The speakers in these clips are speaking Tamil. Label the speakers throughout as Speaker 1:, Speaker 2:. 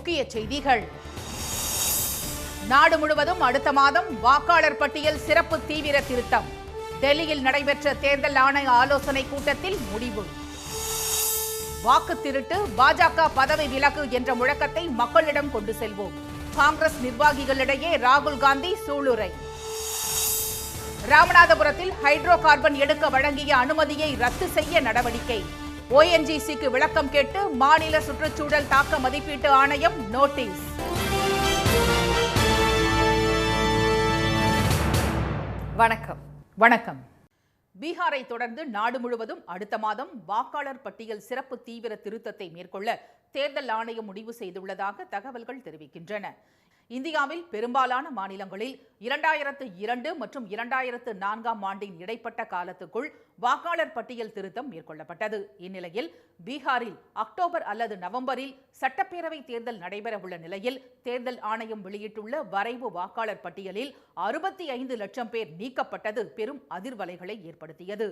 Speaker 1: முக்கிய செய்திகள். நாடு முழுவதும் அடுத்த மாதம் வாக்காளர் பட்டியல் சிறப்பு தீவிர திருத்தம். டெல்லியில் நடைபெற்ற தேர்தல் ஆணைய ஆலோசனை கூட்டத்தில் முடிவு. வாக்கு திருட்டு, பாஜக பதவி விலகு என்ற முழக்கத்தை மக்களிடம் கொண்டு செல்வோம். காங்கிரஸ் நிர்வாகிகளிடையே ராகுல் காந்தி சூளுரை. ராமநாதபுரத்தில் ஹைட்ரோ கார்பன் எடுக்க வழங்கிய அனுமதியை ரத்து செய்ய நடவடிக்கை. ONGCக்கு விளக்கம் கேட்டு மாநில சுற்றுச்சூழல் தாக்க மதிப்பீட்டு ஆணையம் நோட்டீஸ். வணக்கம். பீகாரை தொடர்ந்து நாடு முழுவதும் அடுத்த மாதம் வாக்காளர் பட்டியல் சிறப்பு தீவிர திருத்தத்தை மேற்கொள்ள தேர்தல் ஆணையம் முடிவு செய்துள்ளதாக தகவல்கள் தெரிவிக்கின்றன. இந்தியாவில் பெரும்பாலான மாநிலங்களில் 2002 மற்றும் 2004 ஆண்டின் இடைப்பட்ட காலத்துக்குள் வாக்காளர் பட்டியல் திருத்தம் மேற்கொள்ளப்பட்டது. இந்நிலையில் பீகாரில் அக்டோபர் அல்லது நவம்பரில் சட்டப்பேரவை தேர்தல் நடைபெறவுள்ள நிலையில் தேர்தல் ஆணையம் வெளியிட்டுள்ள வரைவு வாக்காளர் பட்டியலில் 65 லட்சம் பேர் நீக்கப்பட்டது பெரும் அதிர்வலைகளை ஏற்படுத்தியது.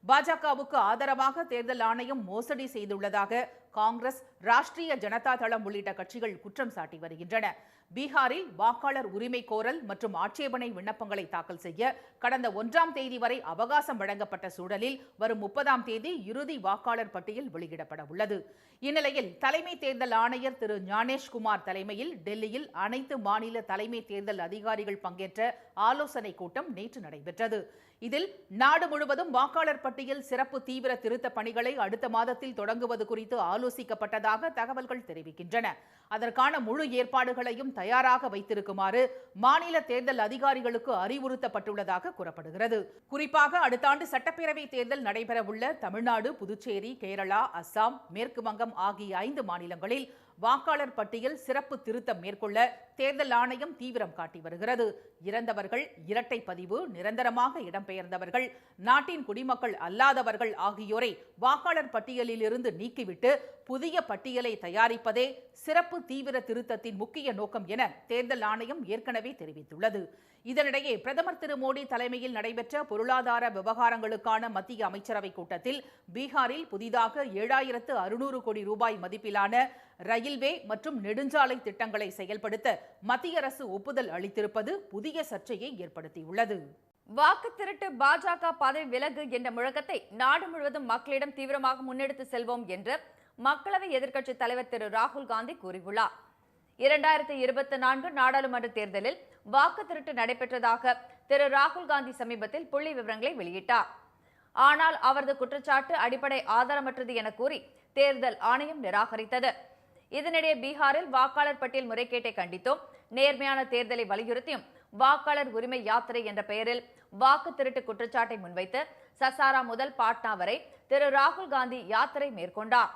Speaker 1: பாஜகவுக்கு ஆதரவாக தேர்தல் ஆணையம் மோசடி செய்துள்ளதாக காங்கிரஸ், ராஷ்டிரிய ஜனதா தளம் உள்ளிட்ட கட்சிகள் குற்றம் சாட்டி வருகின்றன. பீகாரில் வாக்காளர் உரிமை கோரல் மற்றும் ஆட்சேபனை விண்ணப்பங்களை தாக்கல் செய்ய கடந்த 1ஆம் தேதி வரை அவகாசம் வழங்கப்பட்ட சூழலில் வரும் 30ஆம் தேதி இறுதி வாக்காளர் பட்டியல் வெளியிடப்பட உள்ளது. இந்நிலையில் தலைமை தேர்தல் ஆணையர் திரு ஞானேஷ்குமார் தலைமையில் டெல்லியில் அனைத்து மாநில தலைமை தேர்தல் அதிகாரிகள் பங்கேற்ற ஆலோசனை கூட்டம் நேற்று நடைபெற்றது. இதில் நாடு முழுவதும் வாக்காளர் பட்டியல் சிறப்பு தீவிர திருத்த பணிகளை அடுத்த மாதத்தில் தொடங்குவது குறித்து ஆலோசிக்கப்பட்டதாக தகவல்கள் தெரிவிக்கின்றன. அதற்கான முழு ஏற்பாடுகளையும் தயாராக வைத்திருக்குமாறு மாநில தேர்தல் அதிகாரிகளுக்கு அறிவுறுத்தப்பட்டுள்ளதாக கூறப்படுகிறது. குறிப்பாக அடுத்த ஆண்டு சட்டப்பேரவை தேர்தல் நடைபெறவுள்ள தமிழ்நாடு, புதுச்சேரி, கேரளா, அஸ்ஸாம், மேற்கு வங்கம் ஆகிய 5 மாநிலங்களில் வாக்காளர் பட்டியல் சிறப்பு திருத்தம் மேற்கொள்ள தேர்தல் ஆணையம் தீவிரம் காட்டி வருகிறது. இறந்தவர்கள், இரட்டை பதிவு, நிரந்தரமாக இடம்பெயர்ந்தவர்கள், நாட்டின் குடிமக்கள் அல்லாதவர்கள் ஆகியோரை வாக்காளர் பட்டியலில் இருந்து நீக்கிவிட்டு புதிய பட்டியலை தயாரிப்பதே சிறப்பு தீவிர திருத்தத்தின் முக்கிய நோக்கம் என தேர்தல் ஆணையம் ஏற்கனவே தெரிவித்துள்ளது. இதனிடையே பிரதமர் திரு மோடி தலைமையில் நடைபெற்ற பொருளாதார விவகாரங்களுக்கான மத்திய அமைச்சரவை கூட்டத்தில் பீகாரில் புதிதாக 7600 கோடி ரூபாய் மதிப்பிலான ரயில்வே மற்றும் நெடுஞ்சாலை திட்டங்களை செயல்படுத்த மத்திய அரசு ஒப்புதல் அளித்திருப்பது புதிய சர்ச்சையை ஏற்படுத்தியுள்ளது.
Speaker 2: வாக்கு திருட்டு, பாஜக பதவி விலகு என்ற முழக்கத்தை நாடு முழுவதும் மக்களிடம் தீவிரமாக முன்னெடுத்து செல்வோம் என்று மக்களவை எதிர்க்கட்சி தலைவர் திரு ராகுல் காந்தி கூறியுள்ளார். 2024 நாடாளுமன்ற தேர்தலில் வாக்கு திருட்டு நடைபெற்றதாக திரு ராகுல் காந்தி சமீபத்தில் புள்ளி விவரங்களை வெளியிட்டார். ஆனால் அவரது குற்றச்சாட்டு அடிப்படை ஆதாரமற்றது என கூறி தேர்தல் ஆணையம் நிராகரித்தது. இதனிடையே பீகாரில் வாக்காளர் பட்டியல் முறைகேட்டை கண்டித்தும் நேர்மையான தேர்தலை வலியுறுத்தியும் வாக்காளர் உரிமை யாத்திரை என்ற பெயரில் வாக்கு திருட்டு குற்றச்சாட்டை முன்வைத்து சசாரா முதல் பாட்னா வரை திரு ராகுல் காந்தி யாத்திரை மேற்கொண்டார்.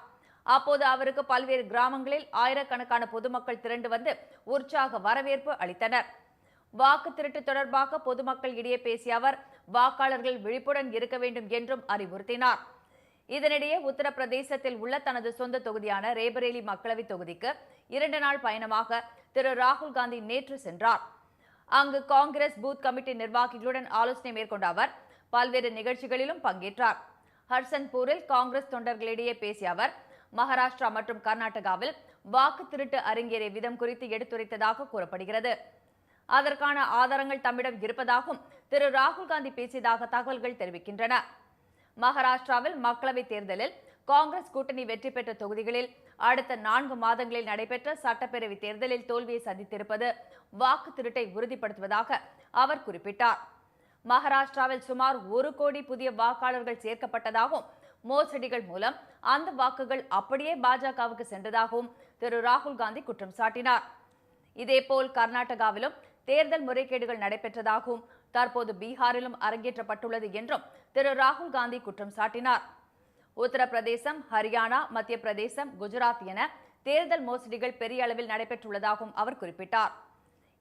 Speaker 2: அப்போது அவருக்கு பல்வேறு கிராமங்களில் ஆயிரக்கணக்கான பொதுமக்கள் திரண்டு வந்து உற்சாக வரவேற்பு அளித்தனர். வாக்கு திருட்டு தொடர்பாக பொதுமக்கள் இடையே பேசிய அவர் வாக்காளர்கள் விழிப்புடன் இருக்க வேண்டும் என்றும் அறிவுறுத்தினார். இதனிடையே உத்தரப்பிரதேசத்தில் உள்ள தனது சொந்த தொகுதியான ரேபரேலி மக்களவை தொகுதிக்கு 2 நாள் பயணமாக திரு ராகுல் காந்தி நேற்று சென்றார். அங்கு காங்கிரஸ் பூத் கமிட்டி நிர்வாகிகளுடன் ஆலோசனை மேற்கொண்ட அவர் பல்வேறு நிகழ்ச்சிகளிலும் பங்கேற்றார். ஹர்சன்பூரில் காங்கிரஸ் தொண்டர்களிடையே பேசிய அவர் மகாராஷ்டிரா மற்றும் கர்நாடகாவில் வாக்கு திருட்டு அரங்கேறிய விதம் குறித்து எடுத்துரைத்ததாக கூறப்படுகிறது. அதற்கான ஆதாரங்கள் தம்மிடம் இருப்பதாகவும் திரு ராகுல் காந்தி பேசியதாக தகவல்கள் தெரிவிக்கின்றன. மகாராஷ்டிராவில் மக்களவை தேர்தலில் காங்கிரஸ் கூட்டணி வெற்றி பெற்ற தொகுதிகளில் அடுத்த 4 மாதங்களில் நடைபெற்ற சட்டப்பேரவை தேர்தலில் தோல்வியை சந்தித்திருப்பது வாக்கு திருட்டை உறுதிப்படுத்துவதாக அவர் குறிப்பிட்டார். மகாராஷ்டிராவில் சுமார் 1 கோடி புதிய வாக்காளர்கள் சேர்க்கப்பட்டதாகவும் மோசடிகள் மூலம் அந்த வாக்குகள் அப்படியே பாஜகவுக்கு சென்றதாகவும் திரு ராகுல் காந்தி குற்றம் சாட்டினார். இதேபோல் கர்நாடகாவிலும் தேர்தல் முறைகேடுகள் நடைபெற்றதாகவும் தற்போது பீகாரிலும் அரங்கேற்றப்பட்டுள்ளது என்றும் திரு ராகுல் காந்தி குற்றம் சாட்டினார். உத்தரப்பிரதேசம், ஹரியானா, மத்திய பிரதேசம், குஜராத் என தேர்தல் மோசடிகள் பெரிய அளவில் நடைபெற்றுள்ளதாகவும் அவர் குறிப்பிட்டார்.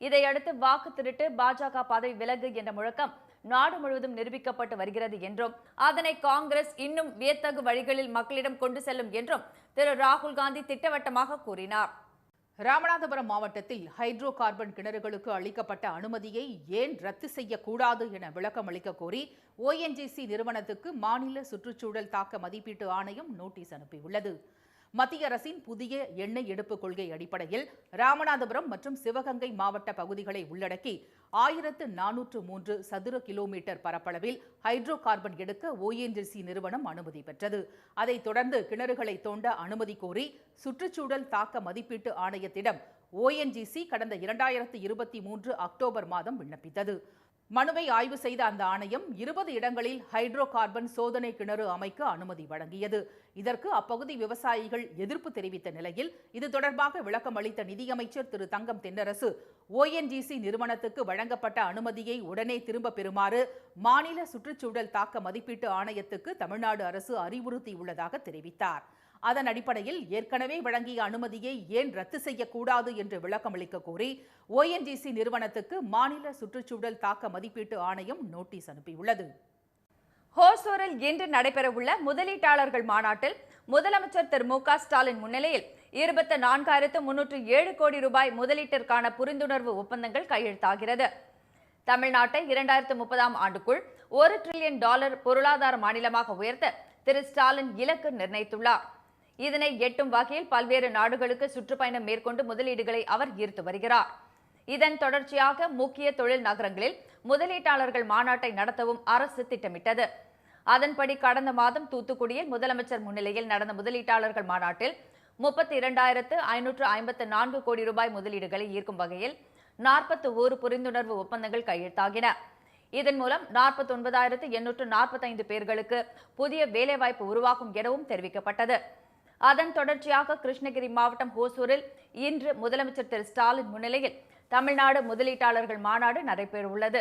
Speaker 2: இதையடுத்து வாக்கு திருட்டு, பாஜக பதவி விலகு என்ற முழக்கம் நாடு முழுவதும் நிரூபிக்கப்பட்டு வருகிறது என்றும் அதனை காங்கிரஸ் இன்னும் வியத்தகு வழிகளில் மக்களிடம் கொண்டு செல்லும் என்றும் திரு ராகுல் காந்தி திட்டவட்டமாக கூறினார்.
Speaker 1: ராமநாதபுரம் மாவட்டத்தில் ஹைட்ரோ கார்பன் கிணறுகளுக்கு அளிக்கப்பட்ட அனுமதியை ஏன் ரத்து செய்யக்கூடாது என விளக்கம் அளிக்க கோரி ONGC நிறுவனத்துக்கு மாநில சுற்றுச்சூழல் தாக்க மதிப்பீட்டு ஆணையம் நோட்டீஸ் அனுப்பியுள்ளது. மத்திய அரசின் புதிய எண்ணெய் எடுப்பு கொள்கை அடிப்படையில் ராமநாதபுரம் மற்றும் சிவகங்கை மாவட்ட பகுதிகளை உள்ளடக்கி 1403 சதுர கிலோமீட்டர் பரப்பளவில் ஹைட்ரோ கார்பன் எடுக்க ONGC நிறுவனம் அனுமதி பெற்றது. அதைத் தொடர்ந்து கிணறுகளை தோண்ட அனுமதி கோரி சுற்றுச்சூழல் தாக்க மதிப்பீட்டு ஆணையத்திடம் ONGC கடந்த 2023 அக்டோபர் மாதம் விண்ணப்பித்தது. மனுவை ஆய்வு செய்த அந்த ஆணையம் 20 இடங்களில் ஹைட்ரோ கார்பன் சோதனை கிணறு அமைக்க அனுமதி வழங்கியது. இதற்கு அப்பகுதி விவசாயிகள் எதிர்ப்பு தெரிவித்த நிலையில் இது தொடர்பாக விளக்கம் அளித்த நிதியமைச்சர் திரு தங்கம் தென்னரசு ONGC நிறுவனத்துக்கு வழங்கப்பட்ட அனுமதியை உடனே திரும்ப பெறுமாறு மாநில சுற்றுச்சூழல் தாக்க மதிப்பீட்டு ஆணையத்துக்கு தமிழ்நாடு அரசு அறிவுறுத்தியுள்ளதாக தெரிவித்தார். அதன் அடிப்படையில் ஏற்கனவே வழங்கிய அனுமதியை ஏன் ரத்து செய்யக்கூடாது என்று விளக்கமளிக்க கோரி ONGC நிறுவனத்துக்கு மாநில சுற்றுச்சூழல் தாக்க மதிப்பீட்டு ஆணையம் நோட்டீஸ் அனுப்பியுள்ளது.
Speaker 2: ஹோசூரில் இன்று நடைபெறவுள்ள முதலீட்டாளர்கள் மாநாட்டில் முதலமைச்சர் திரு மு.க. ஸ்டாலின் முன்னிலையில் 24,307 கோடி ரூபாய் முதலீட்டிற்கான புரிந்துணர்வு ஒப்பந்தங்கள் கையெழுத்தாகிறது. தமிழ்நாட்டை 2030ஆம் ஆண்டுக்குள் $1 டிரில்லியன் பொருளாதார மாநிலமாக உயர்த்த திரு ஸ்டாலின் இலக்கு நிர்ணயித்துள்ளார். இதனை எட்டும் வகையில் பல்வேறு நாடுகளுக்கு சுற்றுப்பயணம் மேற்கொண்டு முதலீடுகளை அவர் ஈர்த்து வருகிறார். இதன் தொடர்ச்சியாக முக்கிய தொழில் நகரங்களில் முதலீட்டாளர்கள் மாநாட்டை நடத்தவும் அரசு திட்டமிட்டது. அதன்படி கடந்த மாதம் தூத்துக்குடியில் முதலமைச்சர் முன்னிலையில் நடந்த முதலீட்டாளர்கள் மாநாட்டில் 32,554 கோடி ரூபாய் முதலீடுகளை ஈர்க்கும் வகையில் 41 புரிந்துணர்வு ஒப்பந்தங்கள் கையெழுத்தாகின. இதன் மூலம் 49,845 பேர்களுக்கு புதிய வேலைவாய்ப்பு உருவாகும் எனவும் தெரிவிக்கப்பட்டது. அதன் தொடர்ச்சியாக கிருஷ்ணகிரி மாவட்டம் ஹோசூரில் இன்று முதலமைச்சர் திரு ஸ்டாலின் முன்னிலையில் தமிழ்நாடு முதலீட்டாளர்கள் மாநாடு நடைபெறவுள்ளது.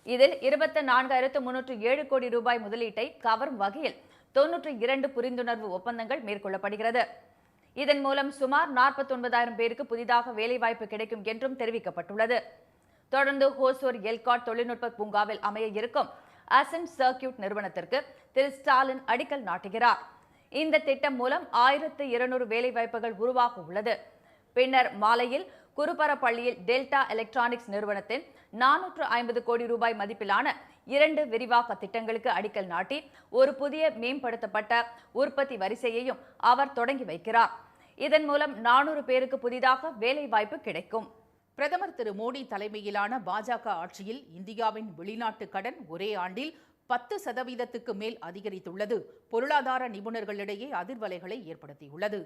Speaker 2: இதில் 24,307 கோடி ரூபாய் முதலீட்டை கவரும் வகையில் 92 புரிந்துணர்வு ஒப்பந்தங்கள் மேற்கொள்ளப்படுகிறது. இதன் மூலம் சுமார் 49,000 பேருக்கு புதிதாக வேலைவாய்ப்பு கிடைக்கும் என்றும் தெரிவிக்கப்பட்டுள்ளது. தொடர்ந்து ஹோசூர் எல்காட் தொழில்நுட்ப பூங்காவில் அமைய இருக்கும் அசன்ட் சர்க்கியூட் நிறுவனத்திற்கு திரு ஸ்டாலின் அடிக்கல் நாட்டுகிறார். இந்த திட்டம் மூலம் 1,200 வேலைவாய்ப்புகள் உருவாக உள்ளது. பின்னர் மாலையில் குருபரப்பள்ளியில் டெல்டா எலக்ட்ரானிக்ஸ் நிறுவனத்தின் 450 கோடி ரூபாய் மதிப்பிலான 2 விரிவாக்க திட்டங்களுக்கு அடிக்கல் நாட்டி ஒரு புதிய மேம்படுத்தப்பட்ட உற்பத்தி வரிசையையும் அவர் தொடங்கி வைக்கிறார். இதன் மூலம் 400 பேருக்கு புதிதாக வேலைவாய்ப்பு கிடைக்கும்.
Speaker 1: பிரதமர் திரு மோடி தலைமையிலான பாஜக ஆட்சியில் இந்தியாவின் வெளிநாட்டு கடன் ஒரே ஆண்டில் 10% மேல் அதிகரித்துள்ளது பொருளாதார நிபுணர்களிடையே அதிர்வலைகளை ஏற்படுத்தியுள்ளது.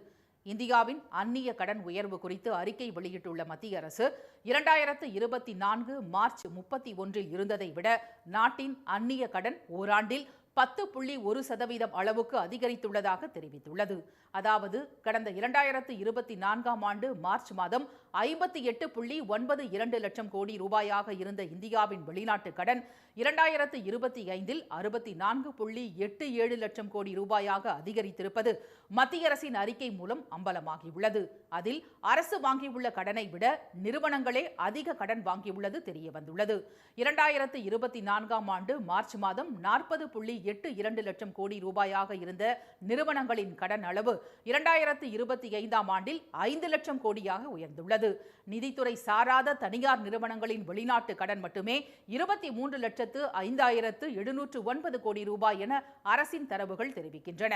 Speaker 1: இந்தியாவின் அந்நிய கடன் உயர்வு குறித்து அறிக்கை வெளியிட்டுள்ள மத்திய அரசு 2024 மார்ச் 31 இருந்ததை விட நாட்டின் அந்நிய கடன் ஓராண்டில் 10.1% அளவுக்கு அதிகரித்துள்ளதாக தெரிவித்துள்ளது. அதாவது கடந்த 2024ஆம் ஆண்டு மார்ச் மாதம் 58.92 லட்சம் கோடி ரூபாயாக இருந்த இந்தியாவின் வெளிநாட்டு கடன் 2025இல் 64.87 லட்சம் கோடி ரூபாயாக அதிகரித்திருப்பது மத்திய அரசின் அறிக்கை மூலம் அம்பலமாகியுள்ளது. அதில் அரசு வாங்கியுள்ள கடனை விட நிறுவனங்களே அதிக கடன் வாங்கியுள்ளது தெரியவந்துள்ளது. 2024ஆம் ஆண்டு மார்ச் மாதம் 40.82 லட்சம் கோடி ரூபாயாக இருந்த நிறுவனங்களின் கடன் அளவு 2025ஆம் ஆண்டில் 5 லட்சம் கோடியாக உயர்ந்துள்ளது. நிதித்துறை சாராத தனியார் நிறுவனங்களின் வெளிநாட்டு கடன் மட்டுமே 23,05,709 கோடி ரூபாய் என அரசின் தரவுகள் தெரிவிக்கின்றன.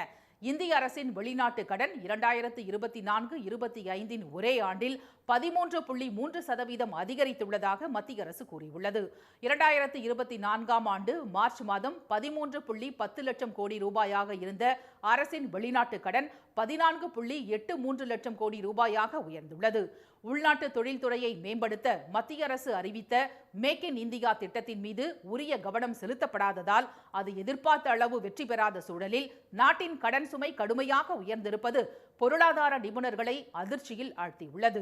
Speaker 1: இந்திய அரசின் வெளிநாட்டு கடன் 2024-25 ஒரே ஆண்டில் 13.3% அதிகரித்துள்ளதாக மத்திய அரசு கூறியுள்ளது. 2024ஆம் ஆண்டு மார்ச் மாதம் 13.10 லட்சம் கோடி ரூபாயாக இருந்த அரசின் வெளிநாட்டு கடன் 14.83 லட்சம் கோடி ரூபாயாக உயர்ந்துள்ளது. உள்நாட்டு தொழில்துறையை மேம்படுத்த மத்திய அரசு அறிவித்த மேக் இன் இந்தியா திட்டத்தின் மீது உரிய கவனம் செலுத்தப்படாததால் அது எதிர்பார்த்த அளவு வெற்றி பெறாத சூழலில் நாட்டின் கடன் சுமை கடுமையாக உயர்ந்திருப்பது பொருளாதார நிபுணர்களை அதிர்ச்சியில் ஆழ்த்தியுள்ளது.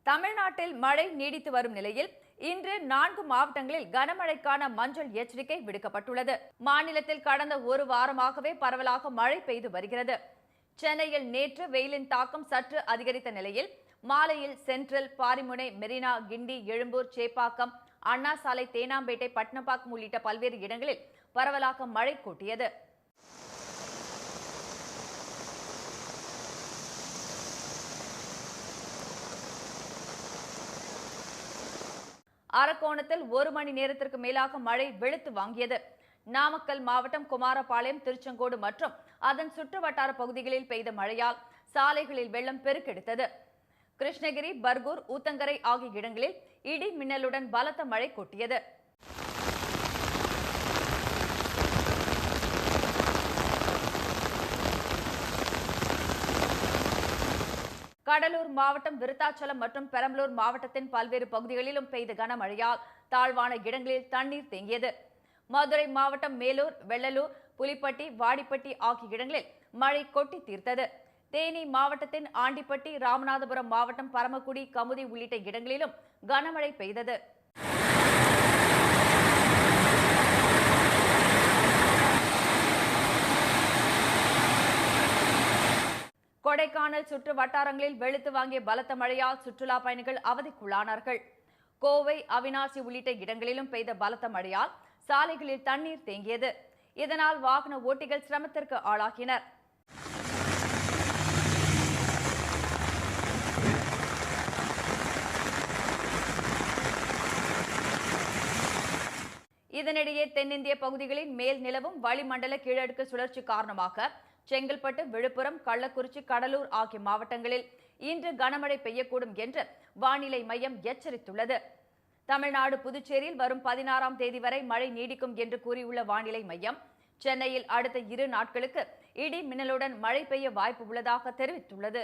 Speaker 2: தமிழ்நாட்டில் மழை நீடித்து வரும் நிலையில் இன்று 4 மாவட்டங்களில் கனமழைக்கான மஞ்சள் எச்சரிக்கை விடுக்கப்பட்டுள்ளது. மாநிலத்தில் கடந்த ஒரு வாரமாகவே பரவலாக மழை பெய்து வருகிறது. சென்னையில் நேற்று வெயிலின் தாக்கம் சற்று அதிகரித்த நிலையில் மாலையில் சென்ட்ரல், பாரிமுனை, மெரினா, கிண்டி, எழும்பூர், சேப்பாக்கம், அண்ணா சாலை, தேனாம்பேட்டை, பட்டணப்பாக்கம் உள்ளிட்ட பல்வேறு இடங்களில் பரவலாக மழை கொட்டியது. அரக்கோணத்தில் 1 மணி நேரத்திற்கு மேலாக மழை வெளுத்து வாங்கியது. நாமக்கல் மாவட்டம் குமாரபாளையம், திருச்செங்கோடு மற்றும் அதன் சுற்றுவட்டார பகுதிகளில் பெய்த மழையால் சாலைகளில் வெள்ளம் பெருக்கெடுத்தது. கிருஷ்ணகிரி, பர்கூர், ஊத்தங்கரை ஆகிய இடங்களில் இடி மின்னலுடன் பலத்த மழை கொட்டியது. கடலூர் மாவட்டம் விருத்தாச்சலம் மற்றும் பெரம்பலூர் மாவட்டத்தின் பல்வேறு பகுதிகளிலும் பெய்த கனமழையால் தாழ்வான இடங்களில் தண்ணீர் தேங்கியது. மதுரை மாவட்டம் மேலூர், வெள்ளலூர், புலிப்பட்டி, வாடிப்பட்டி ஆகிய இடங்களில் மழை கொட்டி தீர்த்தது. தேனி மாவட்டத்தின் ஆண்டிப்பட்டி, ராமநாதபுரம் மாவட்டம் பரமக்குடி, கமுதி உள்ளிட்ட இடங்களிலும் கனமழை பெய்தது. கொடைக்கானல் சுற்று வட்டாரங்களில் வெளுத்து வாங்கிய பலத்த மழையால் சுற்றுலா பயணிகள் அவதிக்குள்ளானார்கள். கோவை, அவினாசி உள்ளிட்ட இடங்களிலும் பெய்த பலத்த மழையால் சாலைகளில் தண்ணீர் தேங்கியது. இதனால் வாகன ஓட்டிகள் சிரமத்திற்கு ஆளாகினர். இதனிடையே தென்னிந்திய பகுதிகளின் மேல் நிலவும் வளிமண்டல கீழடுக்கு சுழற்சி காரணமாக செங்கல்பட்டு, விழுப்புரம், கள்ளக்குறிச்சி, கடலூர் ஆகிய மாவட்டங்களில் இன்று கனமழை பெய்யக்கூடும் என்று வானிலை மையம் எச்சரித்துள்ளது. தமிழ்நாடு, புதுச்சேரியில் வரும் 16ஆம் தேதி வரை மழை நீடிக்கும் என்று கூறியுள்ள வானிலை மையம், சென்னையில் அடுத்த 2 நாட்களுக்கு இடி மின்னலுடன் மழை பெய்ய வாய்ப்பு உள்ளதாக தெரிவித்துள்ளது.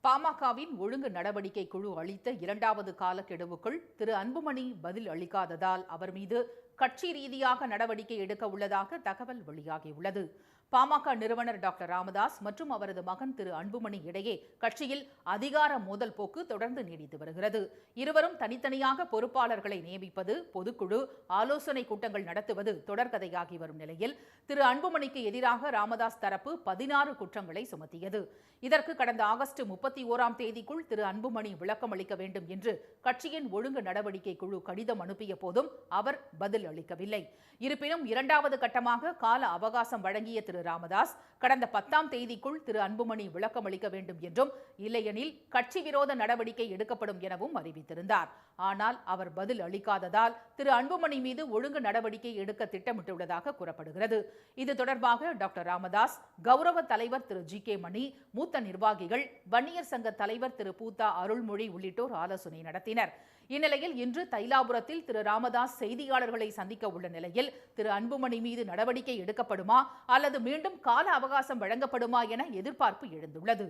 Speaker 1: பாமகவின் ஒழுங்கு நடவடிக்கை குழு அளித்த 2வது காலக்கெடுவுக்குள் திரு அன்புமணி பதில் அளிக்காததால் அவர் மீது கட்சி ரீதியாக நடவடிக்கை எடுக்க உள்ளதாக தகவல் வெளியாகியுள்ளது. பாமக நிறுவனர் டாக்டர் ராமதாஸ் மற்றும் அவரது மகன் திரு அன்புமணி இடையே கட்சியில் அதிகார மோதல் போக்கு தொடர்ந்து நீடித்து வருகிறது. இருவரும் தனித்தனியாக பொறுப்பாளர்களை நியமிப்பது, பொதுக்குழு ஆலோசனை கூட்டங்கள் நடத்துவது தொடர்கதையாகி வரும் நிலையில் திரு அன்புமணிக்கு எதிராக ராமதாஸ் தரப்பு 16 குற்றங்களை சுமத்தியது. இதற்கு கடந்த ஆகஸ்ட் 31ஆம் தேதிக்குள் திரு அன்புமணி விளக்கம் அளிக்க வேண்டும் என்று கட்சியின் ஒழுங்கு நடவடிக்கை குழு கடிதம் அனுப்பிய போதும் அவர் பதில் அளிக்கவில்லை. இருப்பினும் 2வது கட்டமாக கால அவகாசம் வழங்கிய திரு ராமதாஸ் கடந்த 10ஆம் தேதிக்குள் திரு அன்புமணி விளக்கம் அளிக்க வேண்டும் என்றும், இல்லையெனில் கட்சி விரோத நடவடிக்கை எடுக்கப்படும் எனவும் அறிவித்திருந்தார். ஆனால் அவர் பதில் அளிக்காததால் திரு அன்புமணி மீது ஒழுங்கு நடவடிக்கை எடுக்க திட்டமிட்டுள்ளதாக கூறப்படுகிறது. இது தொடர்பாக டாக்டர் ராமதாஸ், கௌரவ தலைவர் திரு ஜி கே மணி, மூத்த நிர்வாகிகள், வன்னியர் சங்க தலைவர் திரு பூத்தா அருள்மொழி உள்ளிட்டோர் ஆலோசனை நடத்தினர். இந்நிலையில் இன்று தைலாபுரத்தில் திரு ராமதாஸ் செய்தியாளர்களை சந்திக்க உள்ள நிலையில் திரு அன்புமணி மீது நடவடிக்கை எடுக்கப்படுமா அல்லது மீண்டும் கால அவகாசம் வழங்கப்படுமா என எதிர்பார்ப்பு எழுந்துள்ளது.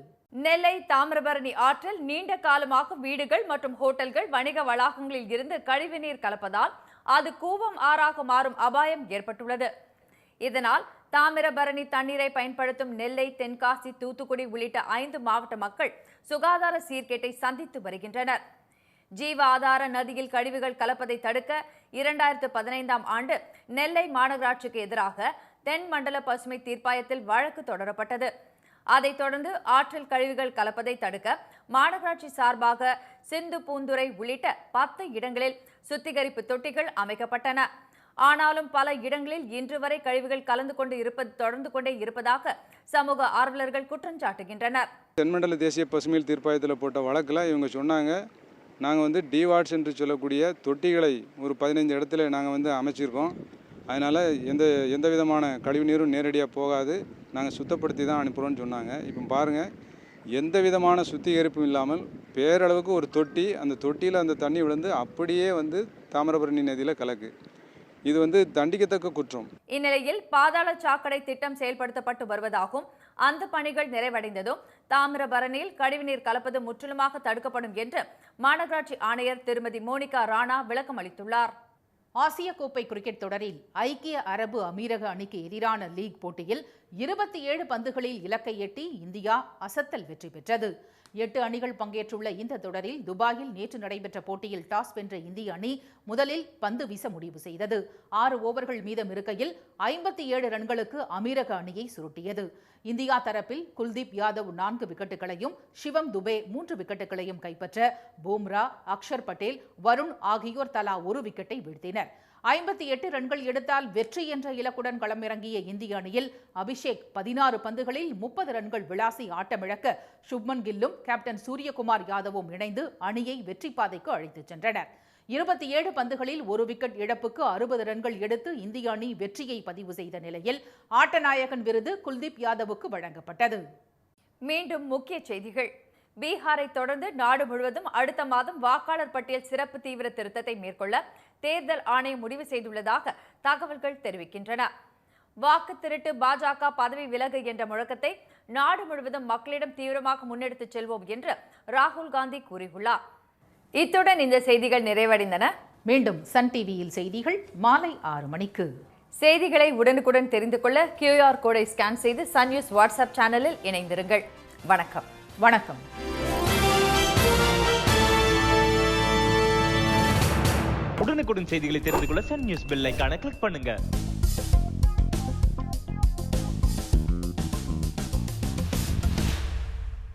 Speaker 2: நெல்லை தாமிரபரணி ஆற்றில் நீண்ட காலமாக வீடுகள் மற்றும் ஹோட்டல்கள், வணிக வளாகங்களில் இருந்து கழிவுநீர் கலப்பதால் அது கூவம் ஆறாக மாறும் அபாயம் ஏற்பட்டுள்ளது. இதனால் தாமிரபரணி தண்ணீரை பயன்படுத்தும் நெல்லை, தென்காசி, தூத்துக்குடி உள்ளிட்ட 5 மாவட்ட மக்கள் சுகாதார சீர்கேட்டை சந்தித்து வருகின்றனர். ஜீவ ஆதார நதியில் கழிவுகள் கலப்பதை தடுக்க 2015ஆம் ஆண்டு நெல்லை மாநகராட்சிக்கு எதிராக தென் மண்டல பசுமை தீர்ப்பாயத்தில் வழக்கு தொடரப்பட்டது. அதைத் தொடர்ந்து ஆற்றில் கழிவுகள் கலப்பதை தடுக்க மாநகராட்சி சார்பாக சிந்து, பூந்துறை உள்ளிட்ட 10 இடங்களில் சுத்திகரிப்பு தொட்டிகள் அமைக்கப்பட்டன. ஆனாலும் பல இடங்களில் இன்று வரை கழிவுகள் கலந்து கொண்டு இருப்பது தொடர்ந்து கொண்டே இருப்பதாக சமூக ஆர்வலர்கள் குற்றம் சாட்டுகின்றனர்.
Speaker 3: தென்மண்டல தேசிய பசுமை தீர்ப்பாயத்தில் போட்ட வழக்கில் இவங்க சொன்னாங்க, நாங்கள் டிவாட்ஸ் என்று சொல்லக்கூடிய தொட்டிகளை ஒரு 15 இடத்துல நாங்கள் அமைச்சிருக்கோம். அதனால் எந்த விதமான கழிவு நீரும் நேரடியாக போகாது, நாங்கள் சுத்தப்படுத்தி தான் அனுப்புகிறோன்னு சொன்னாங்க. இப்போ பாருங்கள், எந்த விதமான சுத்திகரிப்பும் இல்லாமல் பேரளவுக்கு ஒரு தொட்டி, அந்த தொட்டியில் அந்த தண்ணி விழுந்து அப்படியே தாமிரபரணி நதியில் கலக்கு. இது தண்டிக்கத்தக்க குற்றம்.
Speaker 2: இந்நிலையில் பாதாள சாக்கடை திட்டம் செயல்படுத்தப்பட்டு வருவதாகவும், அந்த பணிகள் நிறைவடைந்ததும் தாமிரபரணியில் கழிவுநீர் கலப்பது முற்றிலுமாக தடுக்கப்படும் என்று மாநகராட்சி ஆணையர் திருமதி மோனிகா ராணா விளக்கம் அளித்துள்ளார்.
Speaker 1: ஆசிய கோப்பை கிரிக்கெட் தொடரில் ஐக்கிய அரபு அமீரக அணிக்கு எதிரான லீக் போட்டியில் 27 பந்துகளில் இலக்கை எட்டி இந்தியா அசத்தல் வெற்றி பெற்றது. 8 அணிகள் பங்கேற்றுள்ள இந்த தொடரில் துபாயில் நேற்று நடைபெற்ற போட்டியில் டாஸ் வென்ற இந்திய அணி முதலில் பந்து வீச முடிவு செய்தது. 6 ஓவர்கள் மீதம் இருக்கையில் 57 ரன்களுக்கு அமீரக அணியை சுருட்டியது. இந்தியா தரப்பில் குல்தீப் யாதவ் 4 விக்கெட்டுகளையும், சிவம் துபே 3 விக்கெட்டுகளையும் கைப்பற்ற பும்ரா, அக்ஷர் பட்டேல், வருண் ஆகியோர் தலா 1 விக்கெட்டை வீழ்த்தினர். 58 ரன்கள் எடுத்தால் வெற்றி என்ற இலக்குடன் களமிறங்கிய இந்திய அணியில் அபிஷேக் 16 பந்துகளில் 30 ரன்கள் விளாசி ஆட்டமிழக்க சுப்மன் கில்லும் கேப்டன் சூரியகுமார் யாதவும் இணைந்து அணியை வெற்றி பாதைக்கு அழைத்துச் சென்றனர். 27 பந்துகளில் 1 விக்கெட் இழப்புக்கு 60 ரன்கள் எடுத்து இந்திய அணி வெற்றியை பதிவு செய்த நிலையில் ஆட்டநாயகன் விருது குல்தீப் யாதவுக்கு வழங்கப்பட்டது.
Speaker 2: மீண்டும் முக்கிய செய்திகள். பீகாரை தொடர்ந்து நாடு முழுவதும் அடுத்த மாதம் வாக்காளர் பட்டியல் சிறப்பு தீவிர திருத்தத்தை மேற்கொள்ள தேர்தல் ஆணையம் முடிவு செய்துள்ளதாக தகவல்கள் தெரிவிக்கின்றன. வாக்கு திருட்டு பாஜக பதவி விலகு என்ற முழக்கத்தை நாடு முழுவதும் மக்களிடம் தீவிரமாக முன்னெடுத்துச் செல்வோம் என்று ராகுல் காந்தி கூறியுள்ளார். இத்துடன் இந்த செய்திகள் நிறைவடைந்தன.
Speaker 1: மீண்டும் சன் டிவியில் செய்திகள் மாலை 6 மணிக்கு.
Speaker 2: செய்திகளை உடனுக்குடன் தெரிந்து கொள்ள QR கோடை ஸ்கேன் செய்து சன் நியூஸ் வாட்ஸ்அப் சேனலில் இணைந்திருங்கள். வணக்கம்.
Speaker 1: வணக்கம்.
Speaker 4: உடனுக்குடன் செய்திகளை தெரிந்து கொள்ள சன் நியூஸ் பெல் ஐகானை கிளிக் பண்ணுங்க.